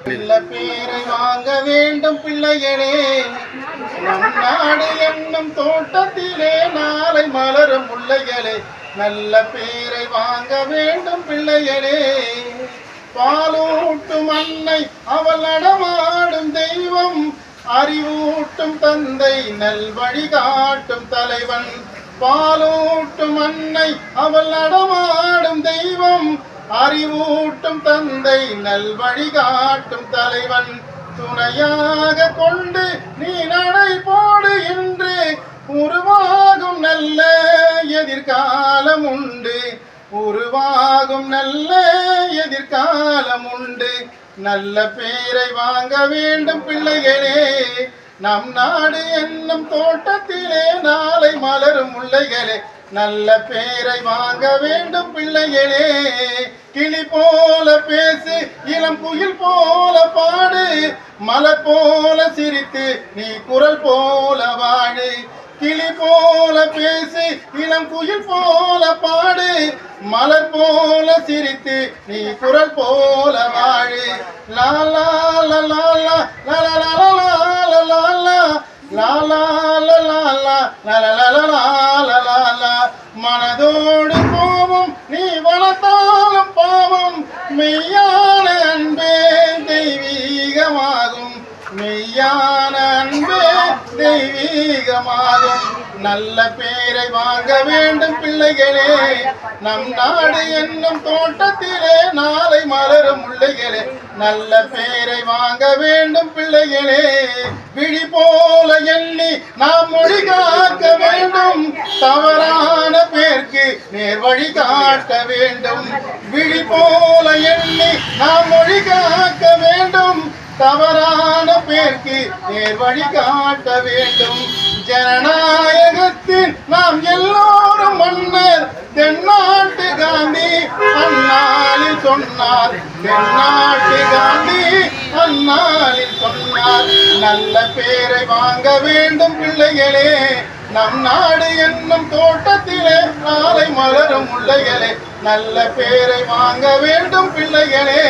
நல்ல பேரை வாங்க வேண்டும் பிள்ளைகளே, நம் நாடு என்னும் தோட்டத்திலே நாளை மலரும் முல்லைகளே. நல்ல பேரை வாங்க வேண்டும் பிள்ளைகளே. பாலூட்டும் அன்னை அவள் நடமாடும் தெய்வம், அறிவூட்டும் தந்தை நல்வழி காட்டும் தலைவன். பாலூட்டும் அன்னை அவள் நடமாடும் தெய்வம், அறிவூட்டும் தந்தை நல்வழி காட்டும் தலைவன். துணையாக கொண்டு நீ நடை போடு என்று உருவாகும் நல்ல எதிர்காலம் உண்டு. உருவாகும் நல்ல எதிர்காலம் உண்டு. நல்ல பேரை வாங்க வேண்டும் பிள்ளைகளே, நம் நாடு என்னும் தோட்டத்திலே நாளை மலரும் முல்லைகளே. நல்ல பேரை வாங்க வேண்டும் பிள்ளைகளே. கிளி போல பேசு, இளம் குயில் போல பாடு, மலர் போல சிரித்து நீ குரல் போல வாடு. கிளி போல பேசு, இளம் குயில் போல பாடு, மலர் போல சிரித்து நீ குரல் போல வாழு. லாலா லாலா லாலா லாலா. மனதோடு கோபம் நீ வளர்த்தாலும் பாவம், மெய்யான அன்பே தெய்வீகமாகும். மெய்யான அன்பே தெய்வீகமாகும். நல்ல பேரை வாங்க வேண்டும் பிள்ளைகளே, நம் நாடு என்னும் தோட்டத்திலே நாளை மலரும் முல்லைகளே. நல்ல பேரை வாங்க வேண்டும் பிள்ளைகளே. விழி போல எண்ணி நாம் மொழி காக்க வேண்டும், தவறான பேருக்கு நேர் வழி காட்ட வேண்டும். விழி போல எண்ணி நாம் மொழி காக்க வேண்டும், தவறான பேருக்கு நேர் வழி காட்ட வேண்டும். ஜனநாயகத்தில் நாம் எல்லோரும் மன்னர், தென்னாட்டு காந்தி அந்நாளில் சொன்னார். தென்னாட்டு காந்தி அந்நாளில் சொன்னார். நல்ல பேரை வாங்க வேண்டும் பிள்ளைகளே, நம் நாடு என்னும் தோட்டத்திலே நாளை மலரும் முல்லைகளே. நல்ல பேரை வாங்க வேண்டும் பிள்ளைகளே.